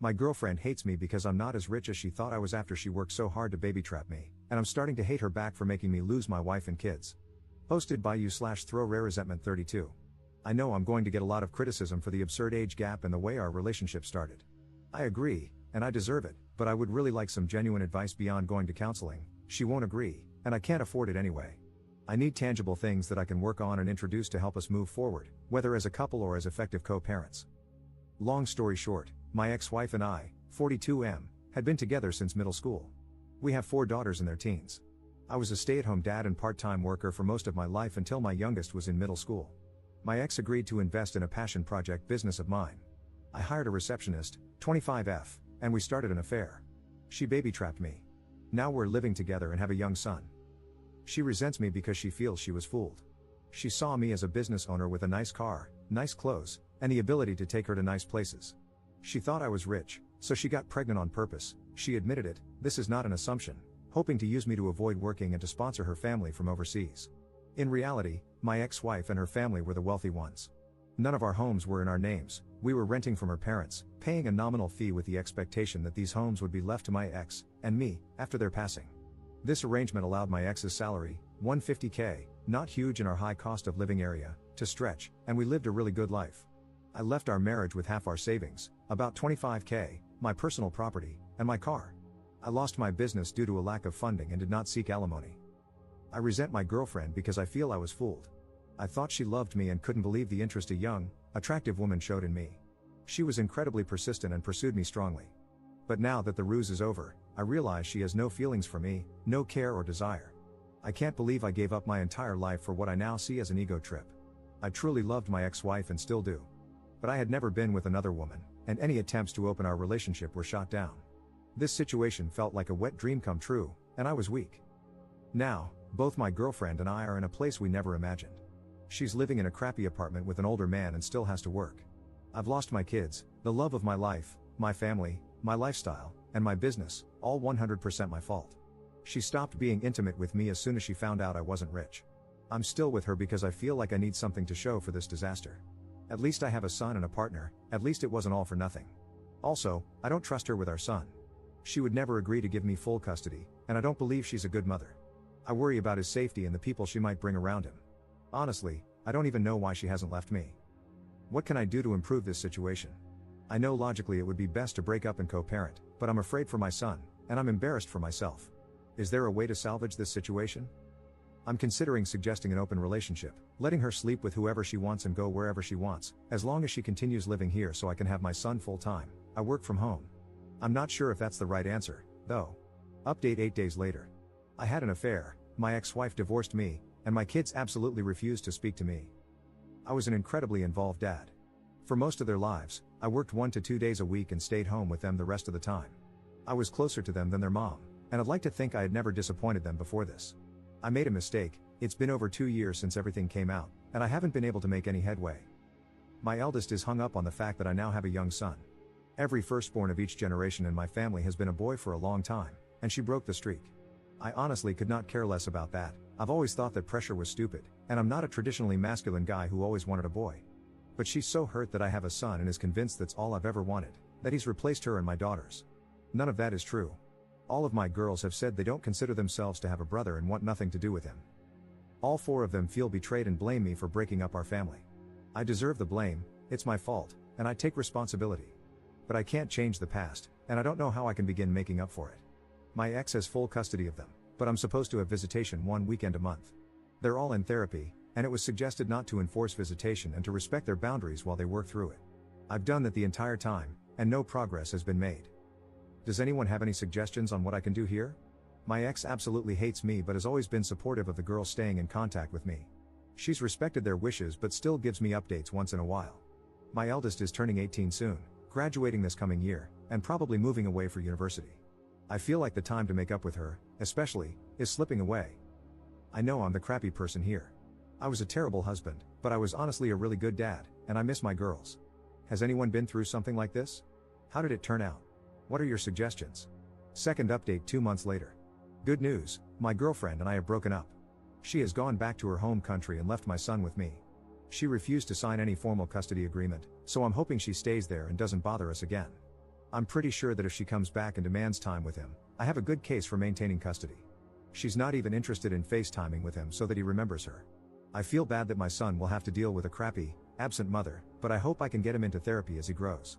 My girlfriend hates me because I'm not as rich as she thought I was after she worked so hard to baby trap me, and I'm starting to hate her back for making me lose my wife and kids. Posted by you/throw rare resentment 32. I know I'm going to get a lot of criticism for the absurd age gap and the way our relationship started. I agree, and I deserve it, but I would really like some genuine advice beyond going to counseling. She won't agree, and I can't afford it anyway. I need tangible things that I can work on and introduce to help us move forward, whether as a couple or as effective co-parents. Long story short, my ex-wife and I, 42M, had been together since middle school. We have 4 daughters in their teens. I was a stay-at-home dad and part-time worker for most of my life until my youngest was in middle school. My ex agreed to invest in a passion project business of mine. I hired a receptionist, 25F, and we started an affair. She baby-trapped me. Now we're living together and have a young son. She resents me because she feels she was fooled. She saw me as a business owner with a nice car, nice clothes, and the ability to take her to nice places. She thought I was rich, so she got pregnant on purpose. She admitted it, this is not an assumption, hoping to use me to avoid working and to sponsor her family from overseas. In reality, my ex-wife and her family were the wealthy ones. None of our homes were in our names, we were renting from her parents, paying a nominal fee with the expectation that these homes would be left to my ex, and me, after their passing. This arrangement allowed my ex's salary, $150K, not huge in our high cost of living area, to stretch, and we lived a really good life. I left our marriage with half our savings, about $25K, my personal property, and my car. I lost my business due to a lack of funding and did not seek alimony. I resent my girlfriend because I feel I was fooled. I thought she loved me and couldn't believe the interest a young, attractive woman showed in me. She was incredibly persistent and pursued me strongly. But now that the ruse is over, I realize she has no feelings for me, no care or desire. I can't believe I gave up my entire life for what I now see as an ego trip. I truly loved my ex-wife and still do. But I had never been with another woman, and any attempts to open our relationship were shot down. This situation felt like a wet dream come true, and I was weak. Now, both my girlfriend and I are in a place we never imagined. She's living in a crappy apartment with an older man and still has to work. I've lost my kids, the love of my life, my family, my lifestyle, and my business, all 100% my fault. She stopped being intimate with me as soon as she found out I wasn't rich. I'm still with her because I feel like I need something to show for this disaster. At least I have a son and a partner, at least it wasn't all for nothing. Also, I don't trust her with our son. She would never agree to give me full custody, and I don't believe she's a good mother. I worry about his safety and the people she might bring around him. Honestly, I don't even know why she hasn't left me. What can I do to improve this situation? I know logically it would be best to break up and co-parent, but I'm afraid for my son, and I'm embarrassed for myself. Is there a way to salvage this situation? I'm considering suggesting an open relationship, letting her sleep with whoever she wants and go wherever she wants, as long as she continues living here so I can have my son full-time. I work from home. I'm not sure if that's the right answer, though. Update 8 days later. I had an affair, my ex-wife divorced me, and my kids absolutely refused to speak to me. I was an incredibly involved dad. For most of their lives, I worked 1 to 2 days a week and stayed home with them the rest of the time. I was closer to them than their mom, and I'd like to think I had never disappointed them before this. I made a mistake, it's been over 2 years since everything came out, and I haven't been able to make any headway. My eldest is hung up on the fact that I now have a young son. Every firstborn of each generation in my family has been a boy for a long time, and she broke the streak. I honestly could not care less about that. I've always thought that pressure was stupid, and I'm not a traditionally masculine guy who always wanted a boy. But she's so hurt that I have a son and is convinced that's all I've ever wanted, that he's replaced her and my daughters. None of that is true. All of my girls have said they don't consider themselves to have a brother and want nothing to do with him. All 4 of them feel betrayed and blame me for breaking up our family. I deserve the blame, it's my fault, and I take responsibility. But I can't change the past, and I don't know how I can begin making up for it. My ex has full custody of them, but I'm supposed to have visitation 1 weekend a month. They're all in therapy, and it was suggested not to enforce visitation and to respect their boundaries while they work through it. I've done that the entire time, and no progress has been made. Does anyone have any suggestions on what I can do here? My ex absolutely hates me but has always been supportive of the girls staying in contact with me. She's respected their wishes but still gives me updates once in a while. My eldest is turning 18 soon, graduating this coming year, and probably moving away for university. I feel like the time to make up with her, especially, is slipping away. I know I'm the crappy person here. I was a terrible husband, but I was honestly a really good dad, and I miss my girls. Has anyone been through something like this? How did it turn out? What are your suggestions? Second update 2 months later. Good news, my girlfriend and I have broken up. She has gone back to her home country and left my son with me. She refused to sign any formal custody agreement, so I'm hoping she stays there and doesn't bother us again. I'm pretty sure that if she comes back and demands time with him, I have a good case for maintaining custody. She's not even interested in FaceTiming with him so that he remembers her. I feel bad that my son will have to deal with a crappy, absent mother, but I hope I can get him into therapy as he grows.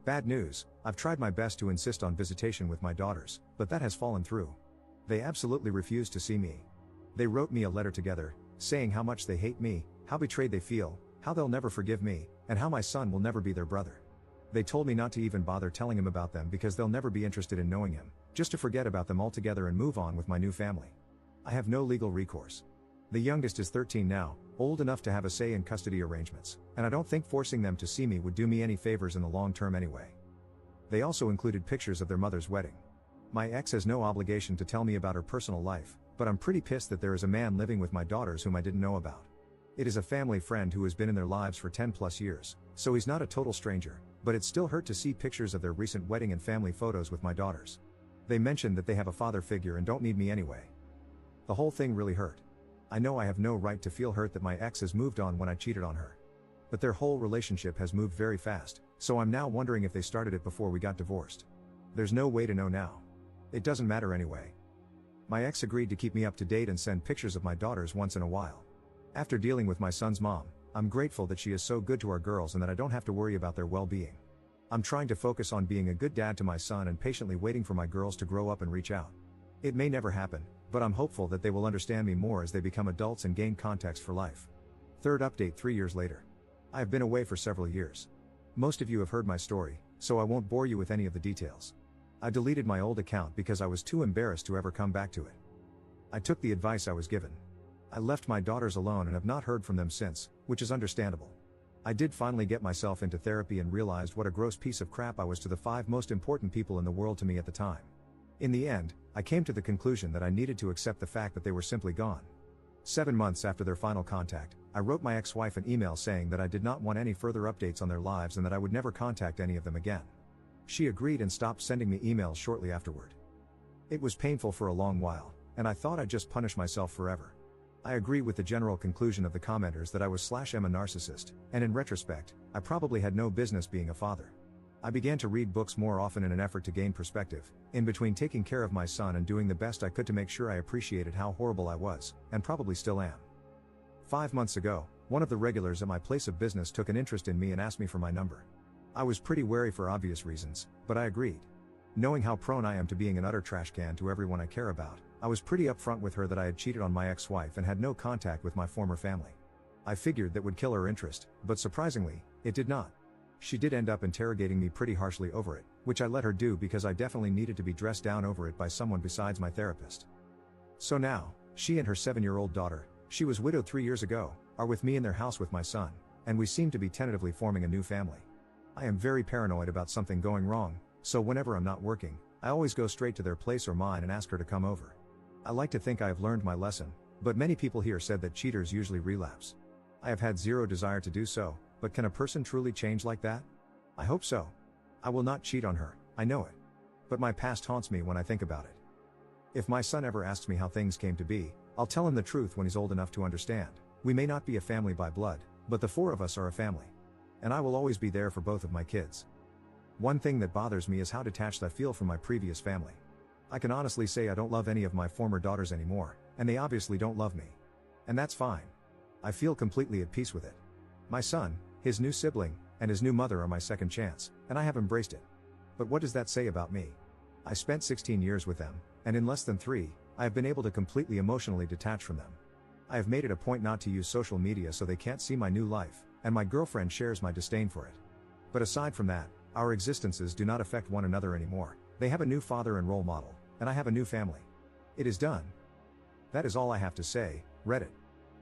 Bad news, I've tried my best to insist on visitation with my daughters, but that has fallen through. They absolutely refuse to see me. They wrote me a letter together, saying how much they hate me, how betrayed they feel, how they'll never forgive me, and how my son will never be their brother. They told me not to even bother telling him about them because they'll never be interested in knowing him, just to forget about them altogether and move on with my new family. I have no legal recourse. The youngest is 13 now, old enough to have a say in custody arrangements, and I don't think forcing them to see me would do me any favors in the long term anyway. They also included pictures of their mother's wedding. My ex has no obligation to tell me about her personal life, but I'm pretty pissed that there is a man living with my daughters whom I didn't know about. It is a family friend who has been in their lives for 10 plus years, so he's not a total stranger, but it still hurt to see pictures of their recent wedding and family photos with my daughters. They mentioned that they have a father figure and don't need me anyway. The whole thing really hurt. I know I have no right to feel hurt that my ex has moved on when I cheated on her. But their whole relationship has moved very fast, so I'm now wondering if they started it before we got divorced. There's no way to know now. It doesn't matter anyway. My ex agreed to keep me up to date and send pictures of my daughters once in a while. After dealing with my son's mom, I'm grateful that she is so good to our girls and that I don't have to worry about their well-being. I'm trying to focus on being a good dad to my son and patiently waiting for my girls to grow up and reach out. It may never happen, but I'm hopeful that they will understand me more as they become adults and gain context for life. Third update 3 years later. I have been away for several years. Most of you have heard my story, so I won't bore you with any of the details. I deleted my old account because I was too embarrassed to ever come back to it. I took the advice I was given. I left my daughters alone and have not heard from them since, which is understandable. I did finally get myself into therapy and realized what a gross piece of crap I was to the 5 most important people in the world to me at the time. In the end, I came to the conclusion that I needed to accept the fact that they were simply gone. 7 months after their final contact, I wrote my ex-wife an email saying that I did not want any further updates on their lives and that I would never contact any of them again. She agreed and stopped sending me emails shortly afterward. It was painful for a long while, and I thought I'd just punish myself forever. I agree with the general conclusion of the commenters that I was /am a narcissist, and in retrospect, I probably had no business being a father. I began to read books more often in an effort to gain perspective, in between taking care of my son and doing the best I could to make sure I appreciated how horrible I was, and probably still am. 5 months ago, one of the regulars at my place of business took an interest in me and asked me for my number. I was pretty wary for obvious reasons, but I agreed. Knowing how prone I am to being an utter trash can to everyone I care about, I was pretty upfront with her that I had cheated on my ex-wife and had no contact with my former family. I figured that would kill her interest, but surprisingly, it did not. She did end up interrogating me pretty harshly over it, which I let her do because I definitely needed to be dressed down over it by someone besides my therapist. So now, she and her 7-year-old daughter, she was widowed 3 years ago, are with me in their house with my son, and we seem to be tentatively forming a new family. I am very paranoid about something going wrong, so whenever I'm not working, I always go straight to their place or mine and ask her to come over. I like to think I have learned my lesson, but many people here said that cheaters usually relapse. I have had zero desire to do so, but can a person truly change like that? I hope so. I will not cheat on her, I know it. But my past haunts me when I think about it. If my son ever asks me how things came to be, I'll tell him the truth when he's old enough to understand. We may not be a family by blood, but the 4 of us are a family. And I will always be there for both of my kids. One thing that bothers me is how detached I feel from my previous family. I can honestly say I don't love any of my former daughters anymore, and they obviously don't love me. And that's fine. I feel completely at peace with it. My son, his new sibling, and his new mother are my second chance, and I have embraced it. But what does that say about me? I spent 16 years with them, and in less than 3, I have been able to completely emotionally detach from them. I have made it a point not to use social media so they can't see my new life, and my girlfriend shares my disdain for it. But aside from that, our existences do not affect one another anymore. They have a new father and role model, and I have a new family. It is done. That is all I have to say, Reddit.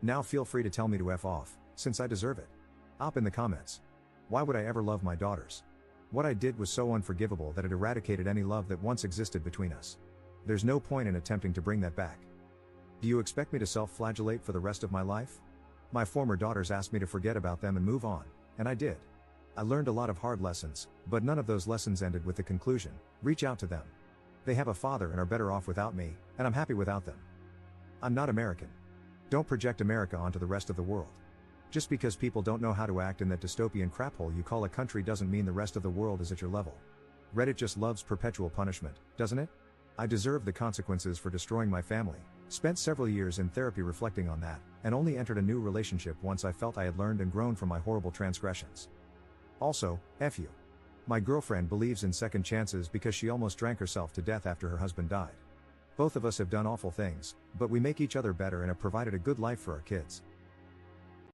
Now feel free to tell me to F off, since I deserve it. Op in the comments. Why would I ever love my daughters? What I did was so unforgivable that it eradicated any love that once existed between us. There's no point in attempting to bring that back. Do you expect me to self-flagellate for the rest of my life? My former daughters asked me to forget about them and move on, and I did. I learned a lot of hard lessons, but none of those lessons ended with the conclusion, reach out to them. They have a father and are better off without me, and I'm happy without them. I'm not American. Don't project America onto the rest of the world. Just because people don't know how to act in that dystopian craphole you call a country doesn't mean the rest of the world is at your level. Reddit just loves perpetual punishment, doesn't it? I deserve the consequences for destroying my family. Spent several years in therapy reflecting on that, and only entered a new relationship once I felt I had learned and grown from my horrible transgressions. Also, F you. My girlfriend believes in second chances because she almost drank herself to death after her husband died. Both of us have done awful things, but we make each other better and have provided a good life for our kids.